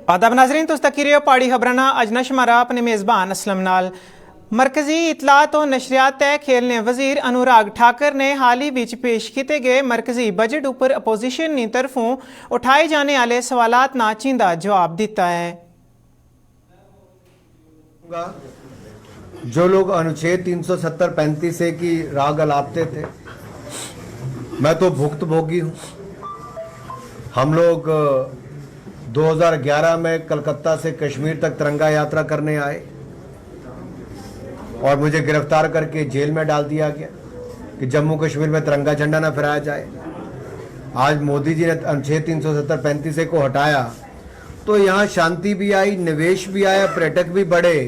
आदाब नाजरीन तुस तकीरियो पाड़ी खबराना अजनश मारा अपने मेज़बान असलम नाल मरकजी इतलात और नशरियात तय खेलने वजीर अनुराग ठाकर ने हाल ही विच पेश किए गए मरकजी बजट उपर अपोजिशन की तरफों उठाए जाने वाले सवालात ना चींदा जवाब दिता है। जो लोग अनुच्छेद 370-35 से की राह गलाते थे, मैं तो भुक्तभोगी हूँ। हम लोग 2011 में कलकत्ता से कश्मीर तक तिरंगा यात्रा करने आए और मुझे गिरफ्तार करके जेल में डाल दिया गया कि जम्मू कश्मीर में तिरंगा झंडा ना फहराया जाए। आज मोदी जी ने अनुच्छेद 370-35 को हटाया तो यहाँ शांति भी आई, निवेश भी आया, पर्यटक भी बढ़े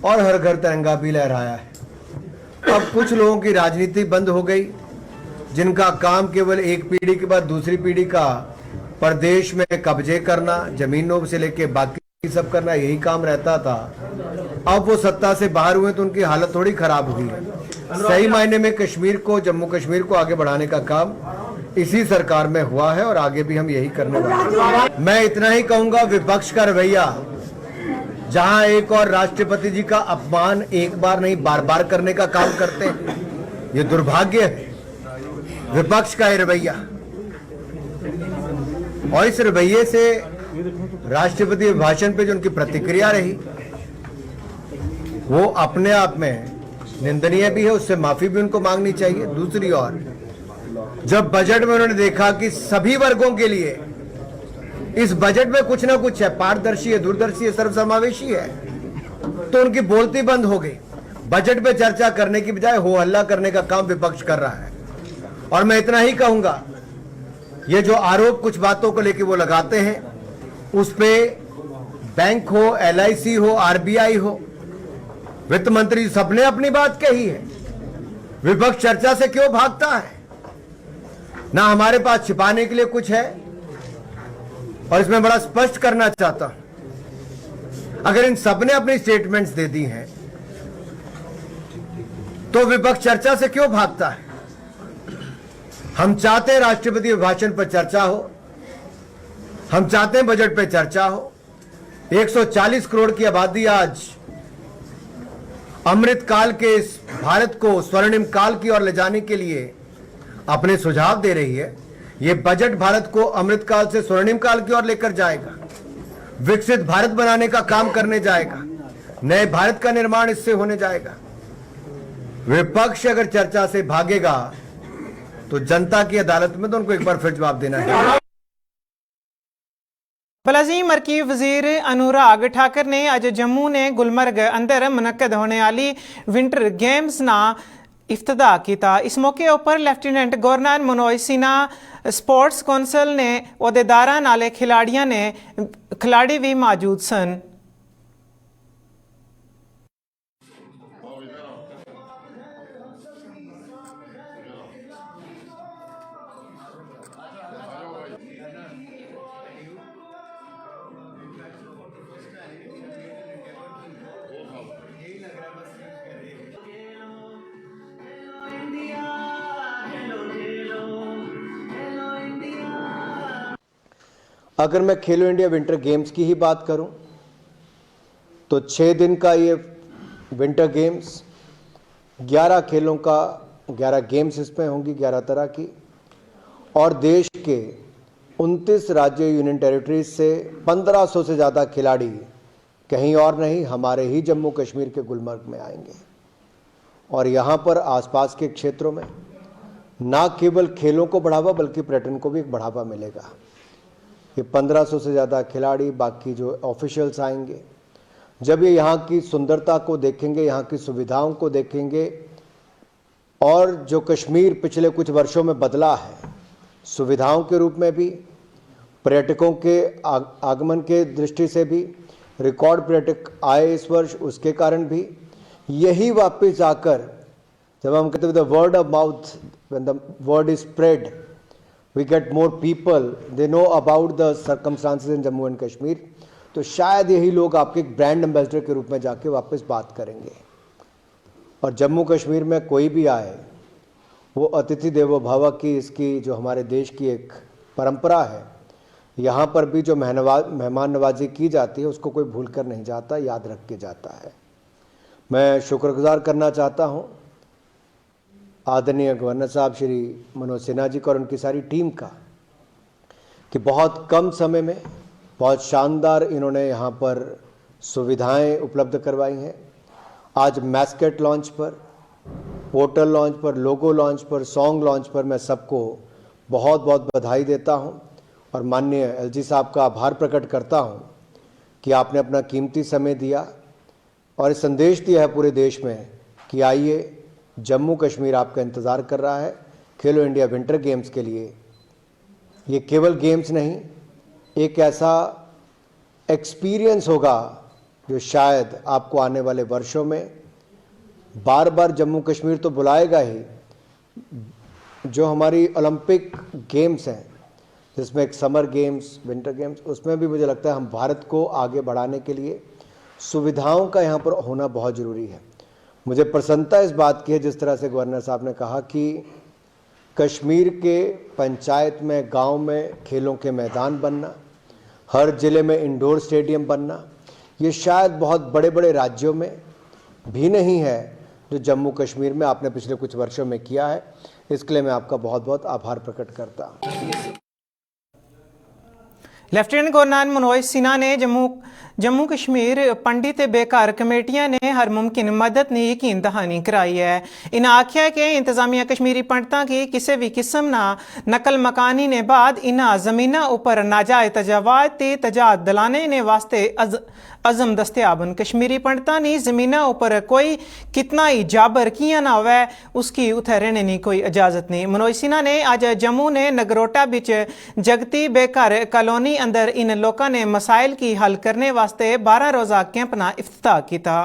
और हर घर तिरंगा भी लहराया है। अब कुछ लोगों की राजनीति बंद हो गई, जिनका काम केवल एक पीढ़ी के बाद दूसरी पीढ़ी का प्रदेश में कब्जे करना, जमीनों से लेके बाकी सब करना, यही काम रहता था। अब वो सत्ता से बाहर हुए तो उनकी हालत थोड़ी खराब हुई है। सही मायने में कश्मीर को, जम्मू कश्मीर को आगे बढ़ाने का काम इसी सरकार में हुआ है और आगे भी हम यही करने वाले हैं। मैं इतना ही कहूंगा, विपक्ष का रवैया जहां एक और राष्ट्रपति जी का अपमान एक बार नहीं बार बार करने का काम करते हैं, ये दुर्भाग्य है विपक्ष का रवैया। और इस रवैये से राष्ट्रपति भाषण पे जो उनकी प्रतिक्रिया रही वो अपने आप में निंदनीय भी है, उससे माफी भी उनको मांगनी चाहिए। दूसरी ओर जब बजट में उन्होंने देखा कि सभी वर्गों के लिए इस बजट में कुछ ना कुछ है, पारदर्शी है, दूरदर्शी है, सर्वसमावेशी है, तो उनकी बोलती बंद हो गई। बजट पे चर्चा करने की बजाय हो हल्ला करने का काम विपक्ष कर रहा है। और मैं इतना ही कहूंगा, ये जो आरोप कुछ बातों को लेकर वो लगाते हैं, उस पे बैंक हो, LIC हो, RBI हो, वित्त मंत्री सबने अपनी बात कही है। विपक्ष चर्चा से क्यों भागता है? ना हमारे पास छिपाने के लिए कुछ है। और इसमें बड़ा स्पष्ट करना चाहता हूं, अगर इन सबने अपनी स्टेटमेंट्स दे दी हैं तो विपक्ष चर्चा से क्यों भागता है? हम चाहते हैं राष्ट्रपति अभिभाषण पर चर्चा हो, हम चाहते हैं बजट पर चर्चा हो। 140 करोड़ की आबादी आज अमृत काल के इस भारत को स्वर्णिम काल की ओर ले जाने के लिए अपने सुझाव दे रही है। यह बजट भारत को अमृत काल से स्वर्णिम काल की ओर लेकर जाएगा, विकसित भारत बनाने का काम करने जाएगा, नए भारत का निर्माण इससे होने जाएगा। विपक्ष अगर चर्चा से भागेगा तो जनता की अदालत में तो उनको एक बार फिर जवाब देना है। फलाजी मरकजी वजीर अनुराग ठाकर ने आज जम्मू ने गुलमर्ग अंदर मुनक्कद होने वाली विंटर गेम्स ना इफ्तिताह किया। इस मौके पर lieutenant governor Manoj Sinha, sports council ने अहदेदारां नाले खिलाड़ी भी मौजूद सन। अगर मैं खेलो इंडिया विंटर गेम्स की ही बात करूं तो 6 दिन का ये विंटर गेम्स 11 खेलों का 11 गेम्स इसमें होंगी, 11 तरह की, और देश के 29 राज्य यूनियन टेरिटरीज से 1500 से ज़्यादा खिलाड़ी कहीं और नहीं, हमारे ही जम्मू कश्मीर के गुलमर्ग में आएंगे। और यहाँ पर आसपास के क्षेत्रों में ना केवल खेलों को बढ़ावा बल्कि पर्यटन को भी एक बढ़ावा मिलेगा। ये 1500 से ज़्यादा खिलाड़ी, बाकी जो ऑफिशियल्स आएंगे, जब ये यहाँ की सुंदरता को देखेंगे, यहाँ की सुविधाओं को देखेंगे और जो कश्मीर पिछले कुछ वर्षों में बदला है, सुविधाओं के रूप में भी, पर्यटकों के आगमन के दृष्टि से भी, रिकॉर्ड पर्यटक आए इस वर्ष, उसके कारण भी, यही वापस आकर जब हम कहते हैं the word of mouth, when the word is spread, we get more people, they know about the circumstances in Jammu and Kashmir, तो शायद यही लोग आपके एक ब्रांड एम्बेसडर के रूप में जाके वापस बात करेंगे। और जम्मू कश्मीर में कोई भी आए, वो अतिथि देवो भव की, इसकी जो हमारे देश की एक परंपरा है, यहाँ पर भी जो मेहमान नवाजी की जाती है उसको कोई भूल कर नहीं जाता, याद रख के जाता है। मैं शुक्रगुजार करना चाहता हूँ आदरणीय गवर्नर साहब श्री मनोज सिन्हा जी का और उनकी सारी टीम का कि बहुत कम समय में बहुत शानदार इन्होंने यहाँ पर सुविधाएं उपलब्ध करवाई हैं। आज मैस्केट लॉन्च पर, पोर्टल लॉन्च पर, लोगो लॉन्च पर, सॉन्ग लॉन्च पर मैं सबको बहुत बहुत बधाई देता हूं और माननीय एलजी साहब का आभार प्रकट करता हूं कि आपने अपना कीमती समय दिया और संदेश दिया है पूरे देश में कि आइए, जम्मू कश्मीर आपका इंतज़ार कर रहा है खेलो इंडिया विंटर गेम्स के लिए। ये केवल गेम्स नहीं, एक ऐसा एक्सपीरियंस होगा जो शायद आपको आने वाले वर्षों में बार बार जम्मू कश्मीर तो बुलाएगा ही। जो हमारी ओलंपिक गेम्स हैं, जिसमें एक समर गेम्स, विंटर गेम्स, उसमें भी मुझे लगता है हम भारत को आगे बढ़ाने के लिए सुविधाओं का यहाँ पर होना बहुत ज़रूरी है। मुझे प्रसन्नता इस बात की है जिस तरह से गवर्नर साहब ने कहा कि कश्मीर के पंचायत में, गांव में खेलों के मैदान बनना, हर ज़िले में इंडोर स्टेडियम बनना, ये शायद बहुत बड़े बड़े राज्यों में भी नहीं है जो जम्मू कश्मीर में आपने पिछले कुछ वर्षों में किया है। इसके लिए मैं आपका बहुत बहुत आभार प्रकट करता हूँ। लेफ्टिनेंट गवर्नर मनोज सिन्हा ने जम्मू कश्मीर पंडित बेकार कमेटियां ने हर मुमकिन मदद ने यकीन दहानी कराई है। इन्हें आख्या है कि इंतजामिया कश्मीरी पंडितां की किसी भी किस्म ना नकल मकानी ने बाद इन्हें जमीना उपर नाजायज तजावाज ते तजाद दलाने ने वास्ते अज़म दस्तियाबन। कश्मीरी पंडितां ने जमीना उपर कोई कितना ही जाबर किया ना हुआ उसकी उत्थे रहने की कोई इजाजत नहीं। मनोज सिन्हा ने आज जम्मू ने नगरोटा बिच जगती बेकार कॉलोनी अंदर इन लोगों ने मसाइल की हल करने वास्ते 12 रोजा कैंप ना इफ्तिताह किया।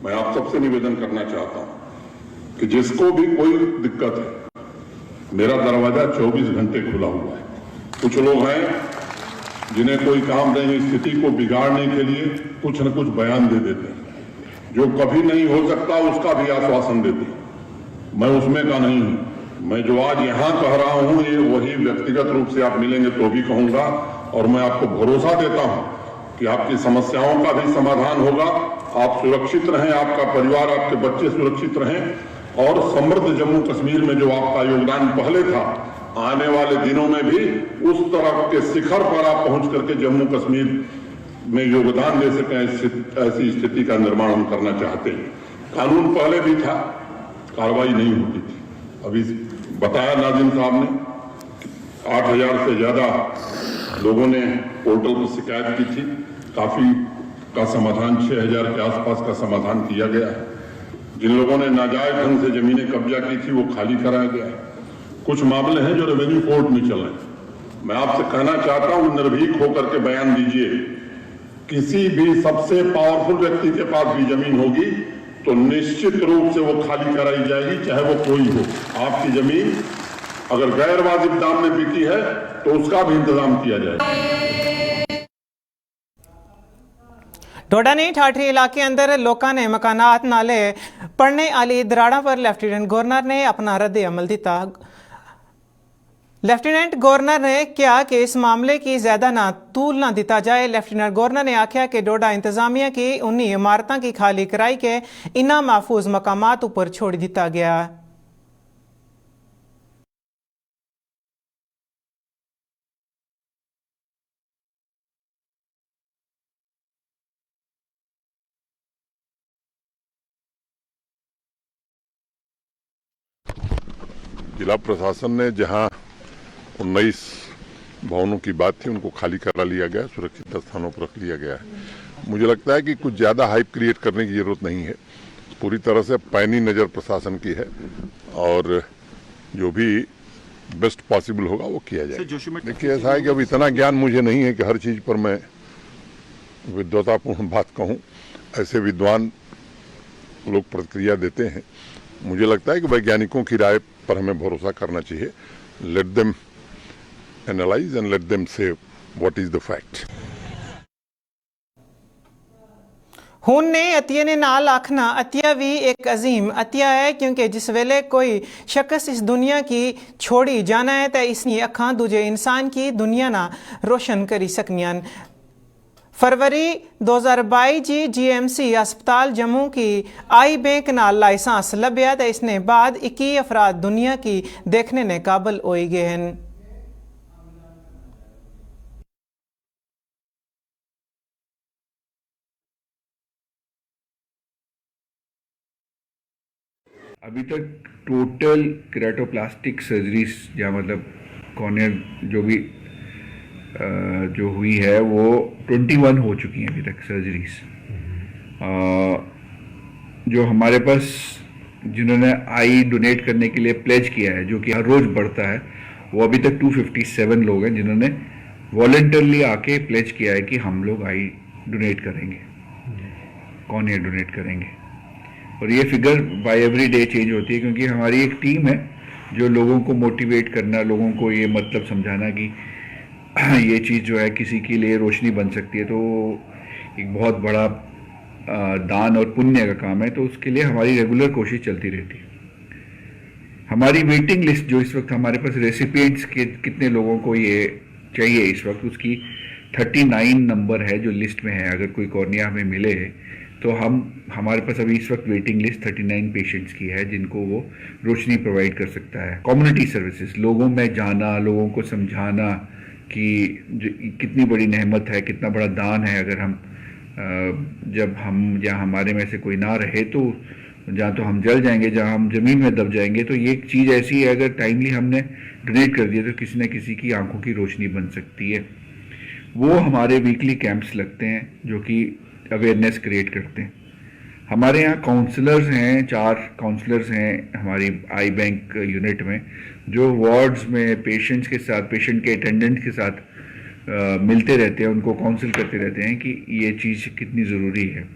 मैं आप सबसे निवेदन करना चाहता हूं कि जिसको भी कोई दिक्कत है, मेरा दरवाजा 24 घंटे खुला हुआ है। कुछ लोग हैं जिन्हें कोई काम नहीं, स्थिति को बिगाड़ने के लिए कुछ न कुछ बयान दे देते हैं, जो कभी नहीं हो सकता उसका भी आश्वासन देते हैं। मैं उसमें का नहीं हूं। मैं जो आज यहां कह रहा हूं, ये वही व्यक्तिगत रूप से आप मिलेंगे तो भी कहूंगा, और मैं आपको भरोसा देता हूं कि आपकी समस्याओं का भी समाधान होगा। आप सुरक्षित रहें, आपका परिवार, आपके बच्चे सुरक्षित रहें, और समृद्ध जम्मू कश्मीर में जो आपका योगदान पहले था, आने वाले दिनों में भी उस तरह के शिखर पर आप पहुंच करके जम्मू कश्मीर में योगदान दे सकें। ऐसी स्थिति का निर्माण हम करना चाहते हैं। कानून पहले भी था, कार्रवाई नहीं होती थी। अभी बताया नाज़िम साहब ने, 8000 से ज्यादा लोगों ने पोर्टल पर शिकायत की थी। काफी का समाधान, 6000 के आसपास का समाधान किया गया है। जिन लोगों ने नाजायज ढंग से जमीनें कब्जा की थी वो खाली कराया गया है। कुछ मामले हैं जो रेवेन्यू कोर्ट में चल रहे हैं। मैं आपसे कहना चाहता हूं, निर्भीक होकर के बयान दीजिए। किसी भी सबसे पावरफुल व्यक्ति के पास भी जमीन होगी तो निश्चित रूप से वो खाली कराई जाएगी, चाहे वो कोई हो। आपकी जमीन अगर गैर वाजिब दाम में बिकी है तो उसका भी इंतजाम किया जाएगा। डोडा ने ठाठरी इलाके अंदर लोगों ने मकानात नाले पड़ने वाली दराड़ा पर लेफ्टिनेंट गवर्नर ने अपना रद्द अमल दिता। लेफ्टिनेंट गवर्नर ने कहा कि इस मामले की ज्यादा ना तूल ना दिता जाए। लेफ्टिनेंट गवर्नर ने आख्या कि डोडा इंतजामिया की उन्हीं इमारतों की खाली कराई के इन्ना महफूज मकामात ऊपर छोड़ दिता गया। जिला प्रशासन ने जहां 19 भवनों की बात थी उनको खाली करा लिया गया, सुरक्षित स्थानों पर रख लिया गया है। मुझे लगता है कि कुछ ज्यादा हाइप क्रिएट करने की जरूरत नहीं है। पूरी तरह से पैनी नजर प्रशासन की है और जो भी बेस्ट पॉसिबल होगा वो किया जाएगा। देखिए, ऐसा है कि अब इतना ज्ञान मुझे नहीं है कि हर चीज पर मैं विद्वतापूर्ण बात कहूं। ऐसे विद्वान लोग प्रतिक्रिया देते हैं मुझे लगता है कि वैज्ञानिकों की राय पर हमें भरोसा करना चाहिए। Let them analyse and let them से व्हाट इज द फैक्ट। ਹੁਣ ने अतिया ने नाल आखना अतिया भी एक अजीम अतिया है क्योंकि जिस वेले कोई शख्स इस दुनिया की छोड़ी जाना है तो इसनी अखां दूजे इंसान की दुनिया ना रोशन करी सकनियान। फरवरी 2022 जी GMC अस्पताल जम्मू की आई बैंक नाल लाइसेंस लभ्या तो इसने बाद 21 अफराद दुनिया की देखने ने काबल होई गए हैं। अभी तक टोटल केराटोप्लास्टिक सर्जरीज या मतलब कॉर्निया जो हुई है वो 21 हो चुकी हैं अभी तक सर्जरीज। जो हमारे पास जिन्होंने आई डोनेट करने के लिए प्लेज किया है, जो कि हर रोज़ बढ़ता है, वो अभी तक 257 लोग हैं जिन्होंने वॉलंटरली आके प्लेज किया है कि हम लोग आई डोनेट करेंगे, कॉर्निया डोनेट करेंगे। और ये figure by every day change होती है क्योंकि हमारी एक टीम है जो लोगों को मोटिवेट करना, लोगों को ये मतलब समझाना कि ये चीज़ जो है किसी के लिए रोशनी बन सकती है, तो एक बहुत बड़ा दान और पुण्य का काम है। तो उसके लिए हमारी रेगुलर कोशिश चलती रहती है। हमारी वेटिंग लिस्ट जो इस वक्त हमारे पास रेसिपिएंट्स के कितने लोगों को ये चाहिए इस वक्त, उसकी 39 नंबर है जो लिस्ट में है। अगर कोई कॉर्निया हमें मिले तो हमारे पास अभी इस वक्त वेटिंग लिस्ट 39 पेशेंट्स की है जिनको वो रोशनी प्रोवाइड कर सकता है। कम्युनिटी सर्विसेज, लोगों में जाना, लोगों को समझाना कि कितनी बड़ी नेमत है, कितना बड़ा दान है। अगर जब हम या हमारे में से कोई ना रहे तो जहाँ तो हम जल जाएंगे, जहाँ हम ज़मीन में दब जाएंगे। तो ये एक चीज़ ऐसी है, अगर टाइमली हमने डोनेट कर दिया तो किसी न किसी की आंखों की रोशनी बन सकती है। वो हमारे वीकली कैंप्स लगते हैं जो कि अवेयरनेस क्रिएट करते हैं। हमारे यहाँ काउंसलर्स हैं, 4 काउंसलर्स हैं हमारी आई बैंक यूनिट में, जो वार्ड्स में पेशेंट्स के साथ, पेशेंट के अटेंडेंट के साथ मिलते रहते हैं, उनको काउंसिल करते रहते हैं कि ये चीज़ कितनी ज़रूरी है।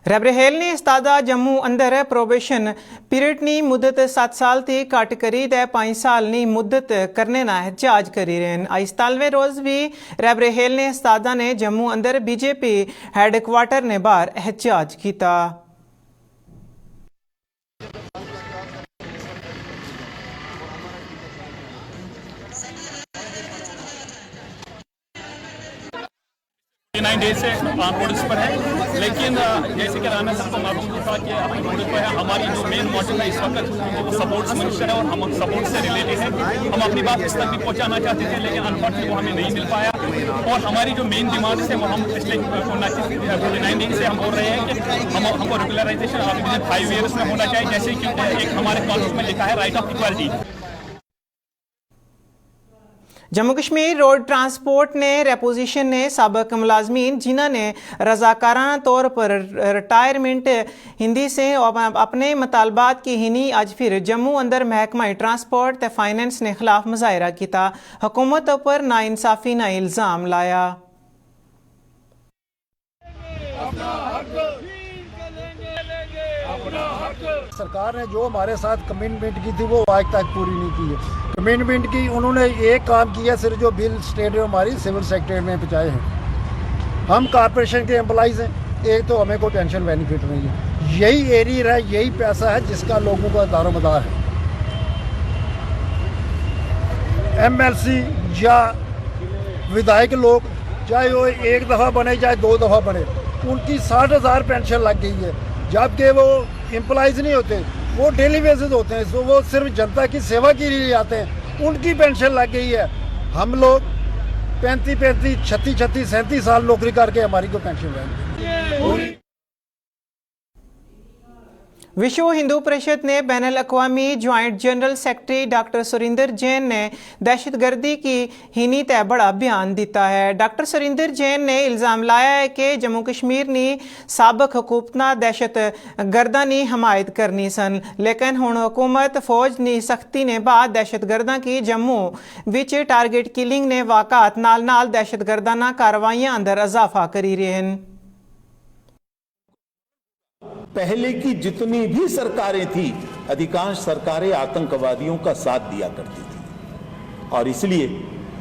रेबरहेल ने इस्तादा जम्मू अंदर प्रोबेशन पीरियड नी मुद्दत 7 साल थी घट करी ते 5 साल नी मुद्दत करने ना एहतजाज करी रहे। आइस्तालवे रोज़ भी रेबरहेल ने इस्तादा ने जम्मू अंदर BJP हैडक्वार्टर ने बाहर एहतजाज किया। डेज से नोटिस पर है, लेकिन जैसे कि राना साहब को मालूम था कि हम नोटिस पर है। हमारी जो मेन मोटिव है इस वक्त वो सपोर्ट्स मिनिस्टर है और हम सपोर्ट से रिलेटेड है। हम अपनी बात इस तक भी पहुंचाना चाहते थे लेकिन अनफॉर्चुनेटली वो हमें नहीं मिल पाया। और हमारी जो मेन डिमांड है वो हम पिछले 49 दिन से हम बोल रहे हैं कि हमको रेगुलराइजेशन विदिन 5 ईयर्स में होना चाहिए, जैसे कि एक हमारे कॉन्स्टिट्यूशन में लिखा है right of equality. Jammu Kashmir road transport ने रेपोजिशन ने साबिक मुलाजमीन जिन्होंने रजाकाराना तौर पर रिटायरमेंट हिंदी से अपने मुतालबात की हिनी आज फिर जम्मू अंदर महकमा ट्रांसपोर्ट ते फाइनेंस ने खिलाफ मुजाहरा किया। हुकूमत पर नाइंसाफी ना इल्ज़ाम लाया। सरकार ने जो हमारे साथ कमिटमेंट की थी वो आज तक पूरी नहीं की है। कमिटमेंट की उन्होंने एक काम किया, सिर्फ जो बिल स्टेट हमारी सिविल सेक्टर में पहुँचाए हैं। हम कॉरपोरेशन के एम्प्लॉइज़ हैं, एक तो हमें कोई पेंशन बेनिफिट नहीं है। यही एरिया है, यही पैसा है जिसका लोगों का दारोमदार है। MLC या विधायक लोग चाहे वो एक दफ़ा बने चाहे 2 दफ़ा बने, उनकी 60,000 पेंशन लग गई है, जबकि वो एम्प्लॉइज़ नहीं होते, वो डेली बेसिस होते हैं। तो वो सिर्फ जनता की सेवा के लिए आते हैं, उनकी पेंशन लग गई है। हम लोग 35, 36, 37 साल नौकरी करके हमारी को पेंशन रहेगी। विश्व हिंदू परिषद ने बैनुल अक़वामी joint general secretary doctor Surinder Jain ने दहशतगर्दी की हिनी तय बड़ा बयान दिता है। डॉक्टर सुरिंदर जैन ने इल्ज़ाम लाया है कि जम्मू कश्मीर ने साबिक हुकूमत दहशत गर्दा की हमायत करनी सन, लेकिन हुण हुकूमत फौज की सख्ती ने बाद दहशतगर्दा की जम्मू विच टारगेट किलिंग ने वाक़ात नाल नाल दहशतगर्दाना कार्रवाइयां अंदर इजाफा करी रहे हैं। पहले की जितनी भी सरकारें थी, अधिकांश सरकारें आतंकवादियों का साथ दिया करती थी और इसलिए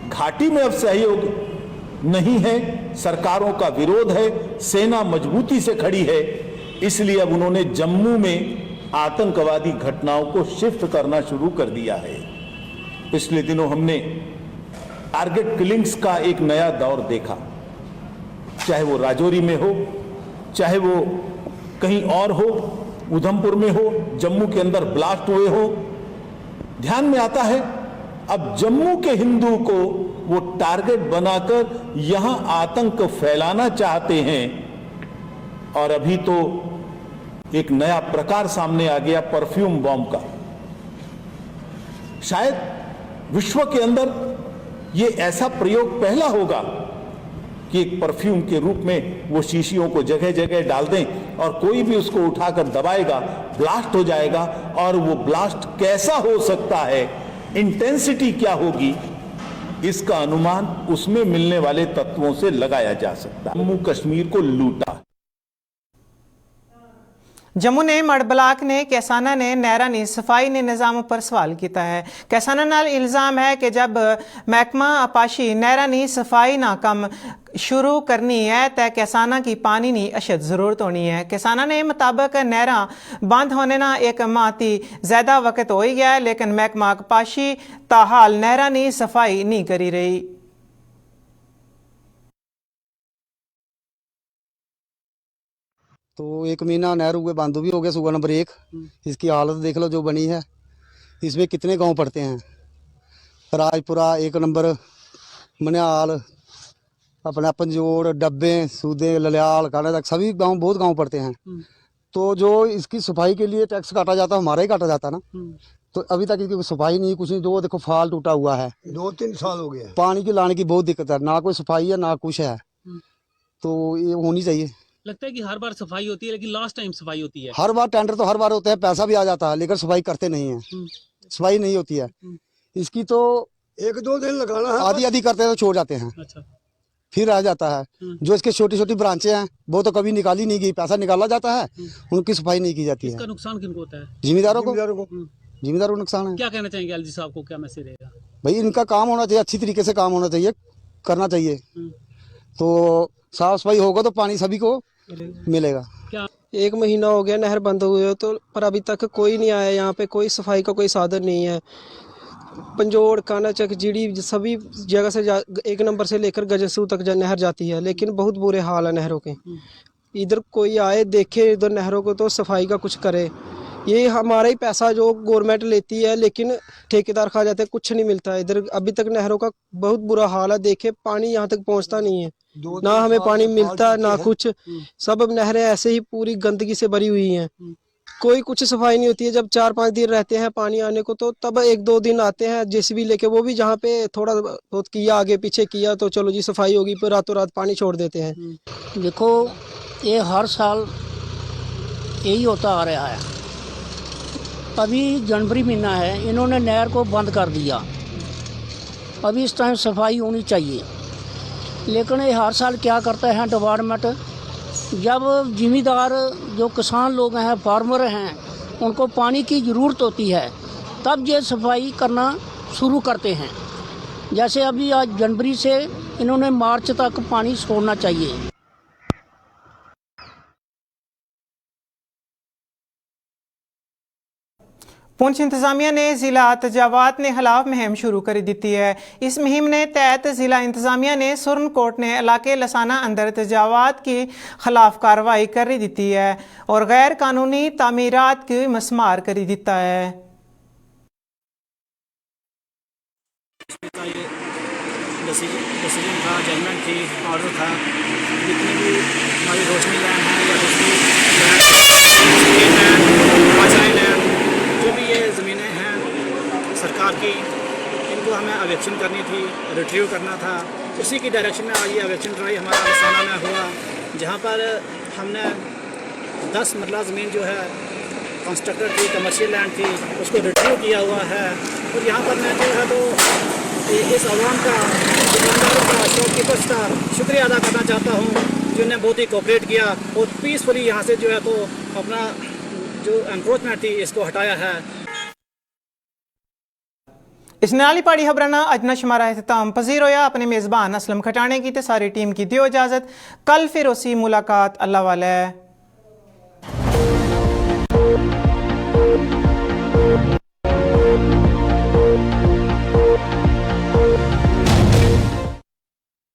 घाटी में अब सहयोग नहीं है, सरकारों का विरोध है, सेना मजबूती से खड़ी है। इसलिए अब उन्होंने जम्मू में आतंकवादी घटनाओं को शिफ्ट करना शुरू कर दिया है। पिछले दिनों हमने टारगेट किलिंग्स का एक नया दौर देखा, चाहे वो राजौरी में हो, चाहे वो कहीं और हो, उधमपुर में हो, जम्मू के अंदर ब्लास्ट हुए हो। ध्यान में आता है अब जम्मू के हिंदू को वो टारगेट बनाकर यहां आतंक फैलाना चाहते हैं। और अभी तो एक नया प्रकार सामने आ गया परफ्यूम बॉम्ब का। शायद विश्व के अंदर ये ऐसा प्रयोग पहला होगा कि एक परफ्यूम के रूप में वो शीशियों को जगह जगह डाल दें और कोई भी उसको उठाकर दबाएगा, ब्लास्ट हो जाएगा। और वो ब्लास्ट कैसा हो सकता है, इंटेंसिटी क्या होगी, इसका अनुमान उसमें मिलने वाले तत्वों से लगाया जा सकता है। जम्मू कश्मीर को लूटा। जम्मू ने मड़ ब्लाक ने किसाना ने नहरां दी सफाई ने निज़ाम पर सवाल किया है। किसाना नाल इल्ज़ाम है कि जब महकमा आपाशी नहरां दी सफाई ना कम शुरू करनी है तो किसाना की पानी की अशद ज़रूरत होनी है। किसाना ने मुताबिक नहरां बंद होने ना एक माह ती ज़्यादा वक्त हो ही गया है, लेकिन महकमा आपाशी ताहाल नहरां दी सफाई नहीं करी रही। तो एक महीना नहर हुए बंद भी हो गया। सुबह नंबर 1 इसकी हालत देख लो जो बनी है। इसमें कितने गांव पड़ते हैं, राजपुरा 1 नंबर, मनिहाल, अपना पंजोड़, डब्बे, सूदे, ललियाल, काना तक सभी गांव, बहुत गांव पड़ते हैं। तो जो इसकी सफाई के लिए टैक्स काटा जाता है, हमारा ही काटा जाता ना। तो अभी तक इसकी सफाई नहीं, कुछ नहीं। जो देखो फाल टूटा हुआ है, 2-3 साल हो गया। पानी की लाने की बहुत दिक्कत है, ना कोई सफाई है ना कुछ है। तो ये होनी चाहिए। लगता है कि हर बार सफाई होती है, लेकिन लास्ट टाइम सफाई होती है। हर बार टेंडर तो हर बार होते हैं, पैसा भी आ जाता है, लेकिन सफाई करते नहीं है। सफाई नहीं होती है इसकी। तो 1-2 दिन लगाना है, आधी आधी करते हैं तो छोड़ जाते हैं। अच्छा, फिर रह जाता है। जो इसके छोटी छोटी ब्रांचें हैं वो तो कभी निकाली नहीं गई, पैसा निकाला जाता है, उनकी सफाई नहीं की जाती इसका है। नुकसान किनको होता है? जिम्मेदारों को जिम्मेदारों को नुकसान है। क्या कहना चाहेंगे एलजी साहब को, क्या मैसेज रहेगा? भाई इनका काम होना चाहिए, अच्छी तरीके से काम होना चाहिए, करना चाहिए। तो साफ सफाई होगा तो पानी सभी को मिलेगा। क्या 1 महीना हो गया नहर बंद हुए तो, पर अभी तक कोई नहीं आया यहाँ पे। कोई सफाई का कोई साधन नहीं है। पंजोड़, कानाचक, जीडी सभी जगह से 1 नंबर से लेकर गजसू तक नहर जाती है, लेकिन बहुत बुरे हाल है नहरों के। इधर कोई आए देखे इधर नहरों को तो सफाई का कुछ करे। ये हमारा ही पैसा जो गवर्नमेंट लेती है, लेकिन ठेकेदार खा जाते हैं, कुछ नहीं मिलता है इधर। अभी तक नहरों का बहुत बुरा हाल है। देखे पानी यहाँ तक पहुँचता नहीं है, ना हमें पानी मिलता है ना कुछ। सब अब नहरें ऐसे ही पूरी गंदगी से भरी हुई हैं, कोई कुछ सफाई नहीं होती है। जब 4-5 दिन रहते हैं पानी आने को, तो तब 1-2 दिन आते हैं जेसीबी लेके, वो भी जहाँ पे थोड़ा बहुत किया आगे पीछे किया तो चलो जी सफाई होगी, फिर रातों रात पानी छोड़ देते हैं। देखो ये हर साल यही होता आ रहा है। अभी जनवरी महीना है, इन्होंने नहर को बंद कर दिया। अभी इस टाइम सफाई होनी चाहिए, लेकिन ये हर साल क्या करता है डिपार्टमेंट, जब जिम्मेदार जो किसान लोग हैं, फार्मर हैं, उनको पानी की ज़रूरत होती है, तब ये सफाई करना शुरू करते हैं। जैसे अभी आज जनवरी से इन्होंने मार्च तक पानी छोड़ना चाहिए। पुंछ इंतजामिया ने जिला तजावात ने खिलाफ मुहिम शुरू कर दी है। इस मुहिम ने तहत जिला इंतजामिया ने सुरनकोट ने इलाके लसाना अंदर तजावात के खिलाफ कार्रवाई कर दी है और गैर कानूनी तामीरात की मस्मार कर दिता है। डिसीजन था, जजमेंट थी, ऑर्डर था, जितनी भी हमारी रोशनी लैंड है या दूसरी लैंड, जो भी ये ज़मीनें हैं सरकार की, इनको हमें अवेक्शन करनी थी, रिट्रीव करना था। उसी की डायरेक्शन में आज ये अवेक्शन ड्राइव हमारा लसाना में हुआ, जहाँ पर हमने 10 मरला ज़मीन जो है कंस्ट्रक्टर थी, कमर्शियल लैंड थी, उसको रिट्रीव किया हुआ है। और यहाँ पर मैं जो है तो इस आवाम का, दुकानदारों का, शॉपकीपर्स का शुक्रिया अदा करना चाहता हूँ, जिन्होंने बहुत ही कोऑपरेट किया और पीसफुली यहाँ से जो है तो अपना जो एनक्रोचमेंट थी इसको हटाया है। इस नाल ही पहाड़ी खबरां ना अज नशमारा इख्तिताम पजीर होया। अपने मेज़बान असलम खटाने की ते सारी टीम की दियो इजाज़त। कल फिर उसी मुलाकात। अल्लाह वाले।